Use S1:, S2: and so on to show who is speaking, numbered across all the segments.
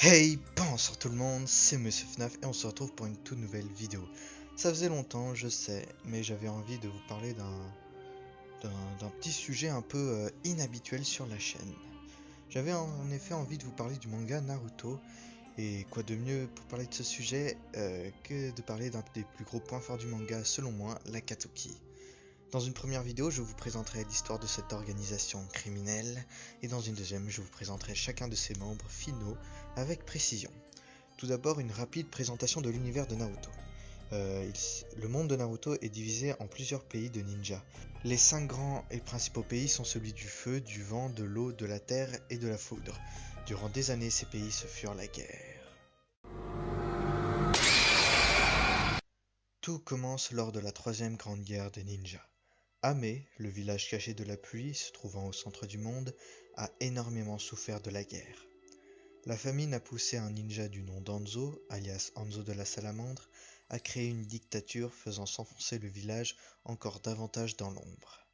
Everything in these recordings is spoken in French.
S1: Hey, bonsoir tout le monde, c'est Monsieur FNAF et on se retrouve pour une toute nouvelle vidéo. Ça faisait longtemps, je sais, mais j'avais envie de vous parler d'un petit sujet un peu inhabituel sur la chaîne. J'avais en effet envie de vous parler du manga Naruto, et quoi de mieux pour parler de ce sujet que de parler d'un des plus gros points forts du manga selon moi, l'Akatsuki. Dans une première vidéo, je vous présenterai l'histoire de cette organisation criminelle, et dans une deuxième, je vous présenterai chacun de ses membres finaux avec précision. Tout d'abord, une rapide présentation de l'univers de Naruto. Le monde de Naruto est divisé en plusieurs pays de ninjas. Les 5 grands et principaux pays sont celui du feu, du vent, de l'eau, de la terre et de la foudre. Durant des années, ces pays se furent la guerre. Tout commence lors de la troisième grande guerre des ninjas. Ame, le village caché de la pluie se trouvant au centre du monde, a énormément souffert de la guerre. La famine a poussé un ninja du nom d'Hanzo, alias Hanzo de la Salamandre, à créer une dictature faisant s'enfoncer le village encore davantage dans l'ombre.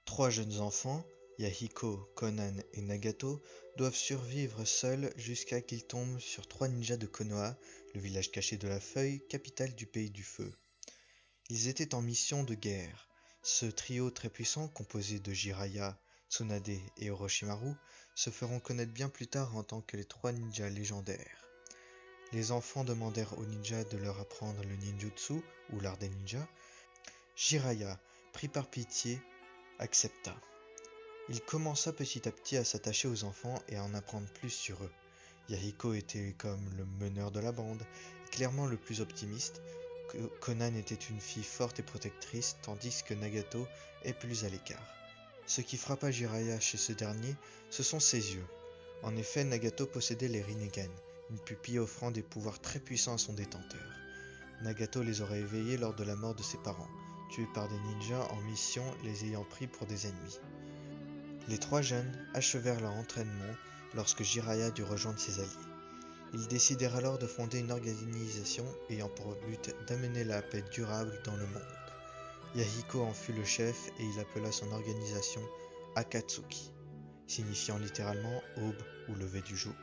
S1: 3 jeunes enfants, Yahiko, Konan et Nagato, doivent survivre seuls jusqu'à qu'ils tombent sur 3 ninjas de Konoha, le village caché de la Feuille, capitale du pays du feu. Ils étaient en mission de guerre. Ce trio très puissant, composé de Jiraiya, Tsunade et Orochimaru, se feront connaître bien plus tard en tant que les 3 ninjas légendaires. Les enfants demandèrent aux ninjas de leur apprendre le ninjutsu, ou l'art des ninjas. Jiraiya, pris par pitié, accepta. Il commença petit à petit à s'attacher aux enfants et à en apprendre plus sur eux. Yahiko était comme le meneur de la bande, clairement le plus optimiste. Konan était une fille forte et protectrice, tandis que Nagato est plus à l'écart. Ce qui frappa Jiraiya chez ce dernier, ce sont ses yeux. En effet, Nagato possédait les Rinnegan, une pupille offrant des pouvoirs très puissants à son détenteur. Nagato les aurait éveillés lors de la mort de ses parents, tués par des ninjas en mission les ayant pris pour des ennemis. Les 3 jeunes achevèrent leur entraînement lorsque Jiraiya dut rejoindre ses alliés. Ils décidèrent alors de fonder une organisation ayant pour but d'amener la paix durable dans le monde. Yahiko en fut le chef et il appela son organisation Akatsuki, signifiant littéralement aube ou lever du jour.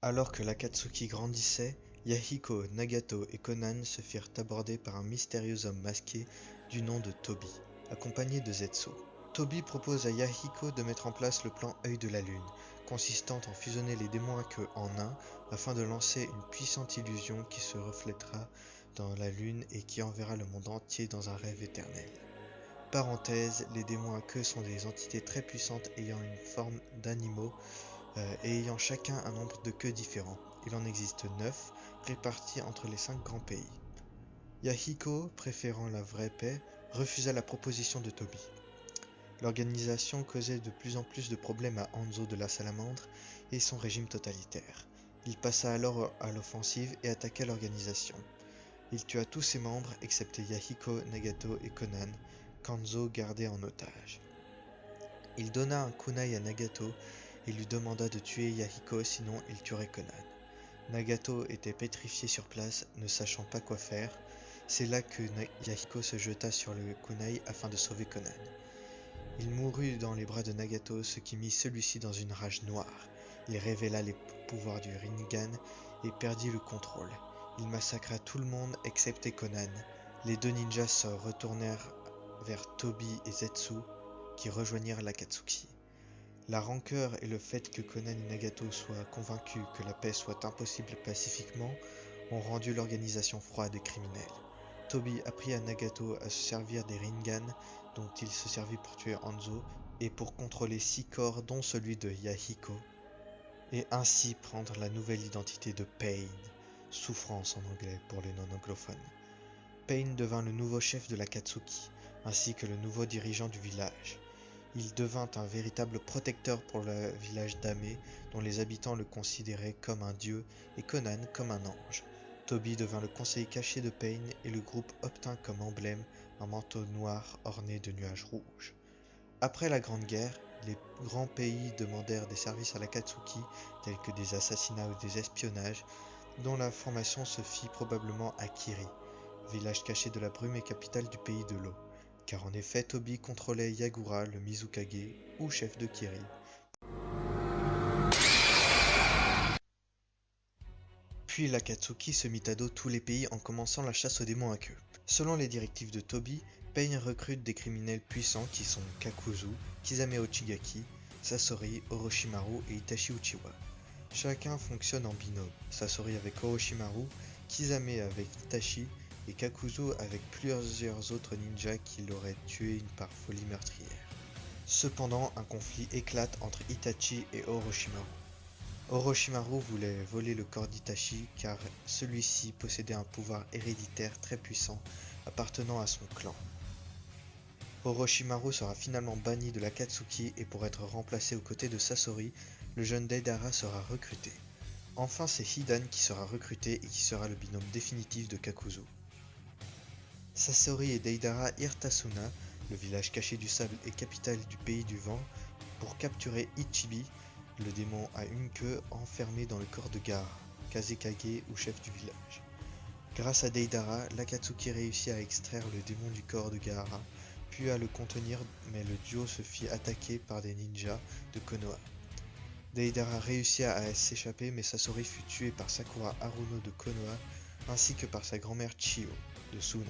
S1: Alors que l'Akatsuki grandissait, Yahiko, Nagato et Konan se firent aborder par un mystérieux homme masqué du nom de Tobi, accompagné de Zetsu. Tobi propose à Yahiko de mettre en place le plan Œil de la Lune, consistant en fusionner les démons à queue en un afin de lancer une puissante illusion qui se reflètera dans la lune et qui enverra le monde entier dans un rêve éternel. Parenthèse, les démons à queue sont des entités très puissantes ayant une forme d'animaux et ayant chacun un nombre de queues différent. Il en existe 9, répartis entre les 5 grands pays. Yahiko, préférant la vraie paix, refusa la proposition de Tobi. L'organisation causait de plus en plus de problèmes à Hanzo de la Salamandre et son régime totalitaire. Il passa alors à l'offensive et attaqua l'organisation. Il tua tous ses membres excepté Yahiko, Nagato et Konan, qu'Hanzo gardait en otage. Il donna un kunai à Nagato et lui demanda de tuer Yahiko sinon il tuerait Konan. Nagato était pétrifié sur place, ne sachant pas quoi faire. C'est là que Yahiko se jeta sur le kunai afin de sauver Konan. Il mourut dans les bras de Nagato, ce qui mit celui-ci dans une rage noire. Il révéla les pouvoirs du Rinnegan et perdit le contrôle. Il massacra tout le monde excepté Konan. Les 2 ninjas se retournèrent vers Tobi et Zetsu, qui rejoignirent l'Akatsuki. La rancœur et le fait que Konan et Nagato soient convaincus que la paix soit impossible pacifiquement ont rendu l'organisation froide et criminelle. Tobi apprit à Nagato à se servir des Rinnegan dont il se servit pour tuer Hanzo et pour contrôler 6 corps dont celui de Yahiko, et ainsi prendre la nouvelle identité de Pain, souffrance en anglais pour les non-anglophones. Pain devint le nouveau chef de l'Akatsuki, ainsi que le nouveau dirigeant du village. Il devint un véritable protecteur pour le village d'Ame, dont les habitants le considéraient comme un dieu et Konan comme un ange. Tobi devint le conseiller caché de Pain et le groupe obtint comme emblème un manteau noir orné de nuages rouges. Après la Grande Guerre, les grands pays demandèrent des services à l'Akatsuki, tels que des assassinats ou des espionnages, dont la formation se fit probablement à Kiri, village caché de la brume et capitale du pays de l'eau, car en effet Tobi contrôlait Yagura, le Mizukage, ou chef de Kiri, Puis l'Akatsuki se mit à dos tous les pays en commençant la chasse aux démons à queue. Selon les directives de Toby, Pain recrute des criminels puissants qui sont Kakuzu, Kisame Ochigaki, Sasori, Orochimaru et Itachi Uchiwa. Chacun fonctionne en binôme, Sasori avec Orochimaru, Kisame avec Itachi et Kakuzu avec plusieurs autres ninjas qui l'auraient tué par folie meurtrière. Cependant, un conflit éclate entre Itachi et Orochimaru. Orochimaru voulait voler le corps d'Itachi car celui-ci possédait un pouvoir héréditaire très puissant appartenant à son clan. Orochimaru sera finalement banni de l'Akatsuki et pour être remplacé aux côtés de Sasori, le jeune Deidara sera recruté. Enfin, c'est Hidan qui sera recruté et qui sera le binôme définitif de Kakuzu. Sasori et Deidara irent à Suna, le village caché du sable et capitale du pays du vent, pour capturer Ichibi, le démon à une queue enfermé dans le corps de Gaara, Kazekage ou chef du village. Grâce à Deidara, l'Akatsuki réussit à extraire le démon du corps de Gaara, puis à le contenir, mais le duo se fit attaquer par des ninjas de Konoha. Deidara réussit à s'échapper, mais Sasori fut tué par Sakura Haruno de Konoha, ainsi que par sa grand-mère Chiyo, de Suna.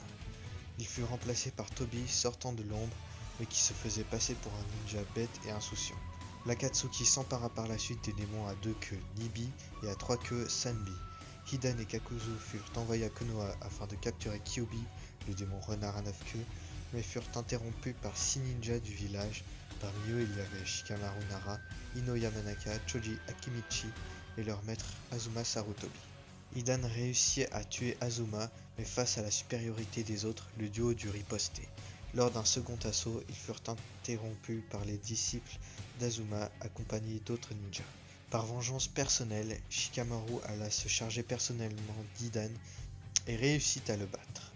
S1: Il fut remplacé par Toby, sortant de l'ombre, mais qui se faisait passer pour un ninja bête et insouciant. L'Akatsuki s'empara par la suite des démons à 2 queues, Nibi, et à 3 queues, Sanbi. Hidan et Kakuzu furent envoyés à Konoha afin de capturer Kyubi, le démon renard à 9 queues, mais furent interrompus par 6 ninjas du village. Parmi eux, il y avait Shikamaru Nara, Ino Yamanaka, Choji Akimichi et leur maître Azuma Sarutobi. Hidan réussit à tuer Azuma, mais face à la supériorité des autres, le duo dut riposter. Lors d'un second assaut, ils furent interrompus par les disciples d'Azuma accompagnés d'autres ninjas. Par vengeance personnelle, Shikamaru alla se charger personnellement d'Hidan et réussit à le battre.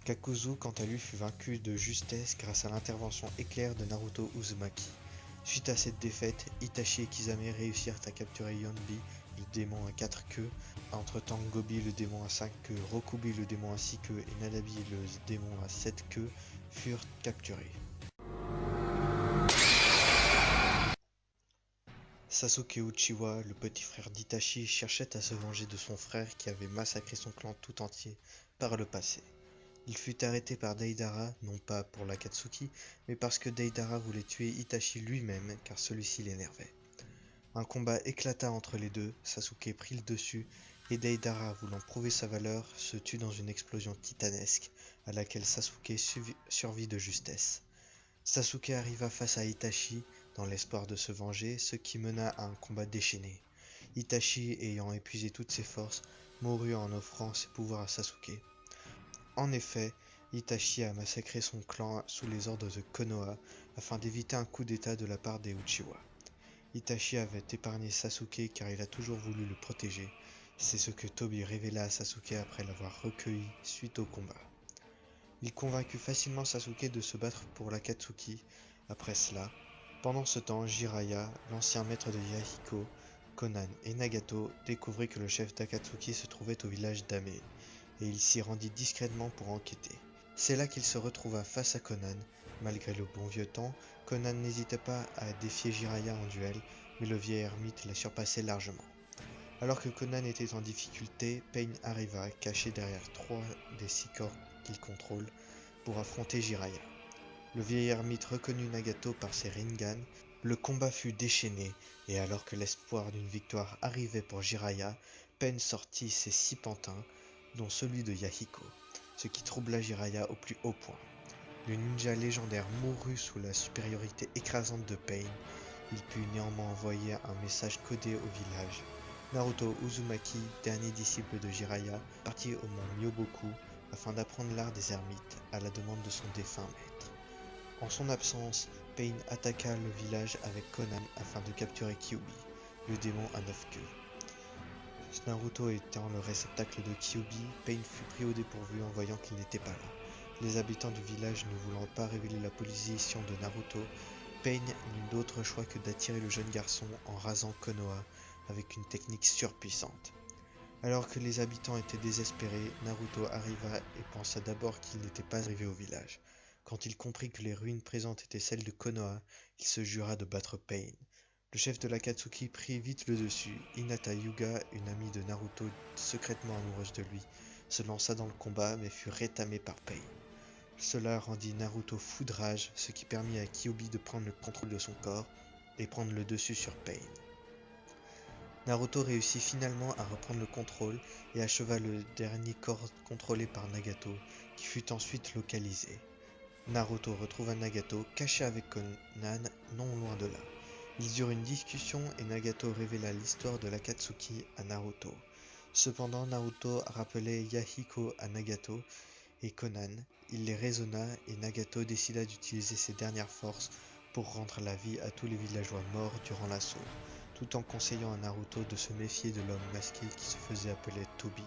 S1: Kakuzu quant à lui fut vaincu de justesse grâce à l'intervention éclair de Naruto Uzumaki. Suite à cette défaite, Itachi et Kisame réussirent à capturer Yonbi, le démon à 4 queues. Entre-temps, Gobi, le démon à 5 queues, Rokubi, le démon à 6 queues et Nanabi, le démon à 7 queues furent capturés. Sasuke Uchiwa, le petit frère d'Itachi, cherchait à se venger de son frère qui avait massacré son clan tout entier par le passé. Il fut arrêté par Deidara, non pas pour l'Akatsuki, mais parce que Deidara voulait tuer Itachi lui-même car celui-ci l'énervait. Un combat éclata entre les deux, Sasuke prit le dessus et Deidara, voulant prouver sa valeur, se tut dans une explosion titanesque à laquelle Sasuke survit de justesse. Sasuke arriva face à Itachi dans l'espoir de se venger, ce qui mena à un combat déchaîné. Itachi, ayant épuisé toutes ses forces, mourut en offrant ses pouvoirs à Sasuke. En effet, Itachi a massacré son clan sous les ordres de Konoha afin d'éviter un coup d'état de la part des Uchiwa. Itachi avait épargné Sasuke car il a toujours voulu le protéger. C'est ce que Toby révéla à Sasuke après l'avoir recueilli suite au combat. Il convaincut facilement Sasuke de se battre pour l'Akatsuki. Après cela, pendant ce temps, Jiraiya, l'ancien maître de Yahiko, Konan et Nagato découvrit que le chef d'Akatsuki se trouvait au village d'Ame, et il s'y rendit discrètement pour enquêter. C'est là qu'il se retrouva face à Konan. Malgré le bon vieux temps, Konan n'hésitait pas à défier Jiraiya en duel, mais le vieil ermite la surpassait largement. Alors que Konan était en difficulté, Pain arriva, caché derrière 3 des 6 corps qu'il contrôle, pour affronter Jiraiya. Le vieil ermite reconnut Nagato par ses Rinnegan. Le combat fut déchaîné, et alors que l'espoir d'une victoire arrivait pour Jiraiya, Pain sortit ses 6 pantins, dont celui de Yahiko, ce qui troubla Jiraiya au plus haut point. Le ninja légendaire mourut sous la supériorité écrasante de Pain. Il put néanmoins envoyer un message codé au village. Naruto Uzumaki, dernier disciple de Jiraiya, partit au mont Myoboku afin d'apprendre l'art des ermites à la demande de son défunt maître. En son absence, Pain attaqua le village avec Konan afin de capturer Kyubi, le démon à 9 queues. Naruto étant le réceptacle de Kyubi, Pain fut pris au dépourvu en voyant qu'il n'était pas là. Les habitants du village ne voulant pas révéler la position de Naruto, Pain n'eut d'autre choix que d'attirer le jeune garçon en rasant Konoha avec une technique surpuissante. Alors que les habitants étaient désespérés, Naruto arriva et pensa d'abord qu'il n'était pas arrivé au village. Quand il comprit que les ruines présentes étaient celles de Konoha, il se jura de battre Pain. Le chef de l'Akatsuki prit vite le dessus. Hinata Hyuga, une amie de Naruto secrètement amoureuse de lui, se lança dans le combat mais fut rétamée par Pain. Cela rendit Naruto fou de rage, ce qui permit à Kyuubi de prendre le contrôle de son corps et prendre le dessus sur Pain. Naruto réussit finalement à reprendre le contrôle et acheva le dernier corps contrôlé par Nagato, qui fut ensuite localisé. Naruto retrouva Nagato caché avec Conan non loin de là. Ils eurent une discussion et Nagato révéla l'histoire de l'Akatsuki à Naruto. Cependant, Naruto rappelait Yahiko à Nagato et Conan. Il les raisonna et Nagato décida d'utiliser ses dernières forces pour rendre la vie à tous les villageois morts durant l'assaut, tout en conseillant à Naruto de se méfier de l'homme masqué qui se faisait appeler Tobi.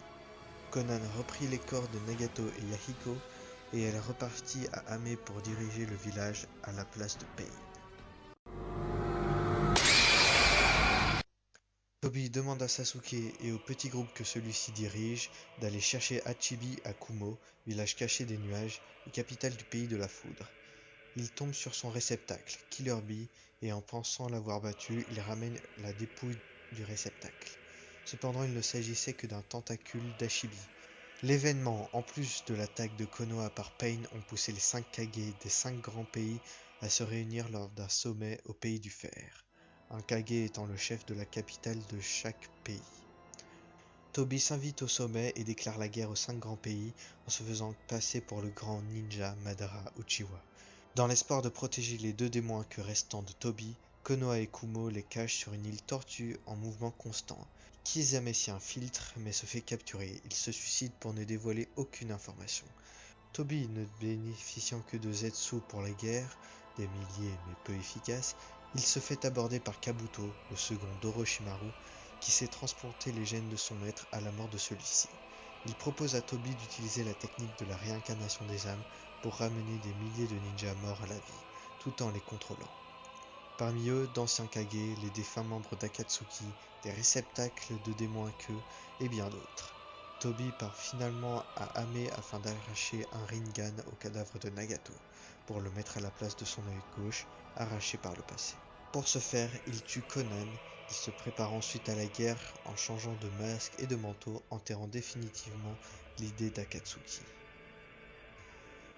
S1: Conan reprit les corps de Nagato et Yahiko et elle repartit à Ame pour diriger le village à la place de Pain. Tobi demande à Sasuke et au petit groupe que celui-ci dirige d'aller chercher Hachibi à Kumo, village caché des nuages et capitale du pays de la foudre. Il tombe sur son réceptacle, Killer Bee, et en pensant l'avoir battu, il ramène la dépouille du réceptacle. Cependant, il ne s'agissait que d'un tentacule d'Hachibi. L'événement, en plus de l'attaque de Konoha par Pain, ont poussé les 5 Kage des 5 grands pays à se réunir lors d'un sommet au pays du fer, un Kage étant le chef de la capitale de chaque pays. Tobi s'invite au sommet et déclare la guerre aux 5 grands pays en se faisant passer pour le grand ninja Madara Uchiwa. Dans l'espoir de protéger les 2 démons que restants de Tobi, Konoha et Kumo les cachent sur une île tortue en mouvement constant. Kisame s'y infiltre mais se fait capturer. Il se suicide pour ne dévoiler aucune information. Tobi, ne bénéficiant que de Zetsu pour la guerre, des milliers mais peu efficaces, il se fait aborder par Kabuto, le second d'Orochimaru, qui sait transporter les gènes de son maître à la mort de celui-ci. Il propose à Tobi d'utiliser la technique de la réincarnation des âmes pour ramener des milliers de ninjas morts à la vie, tout en les contrôlant. Parmi eux, d'anciens Kage, les défunts membres d'Akatsuki, des réceptacles de démons à queue et bien d'autres. Tobi part finalement à Ame afin d'arracher un Rinnegan au cadavre de Nagato, pour le mettre à la place de son œil gauche, arraché par le passé. Pour ce faire, il tue Conan. Il se prépare ensuite à la guerre en changeant de masque et de manteau, enterrant définitivement l'idée d'Akatsuki.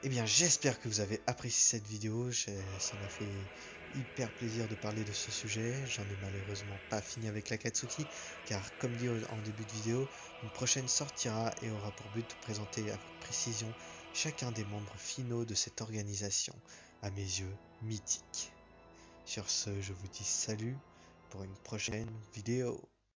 S1: Eh bien, j'espère que vous avez apprécié cette vidéo. Ça m'a fait hyper plaisir de parler de ce sujet. J'en ai malheureusement pas fini avec l'Akatsuki, car comme dit en début de vidéo, une prochaine sortira et aura pour but de présenter avec précision chacun des membres finaux de cette organisation, à mes yeux mythique. Sur ce, je vous dis salut pour une prochaine vidéo.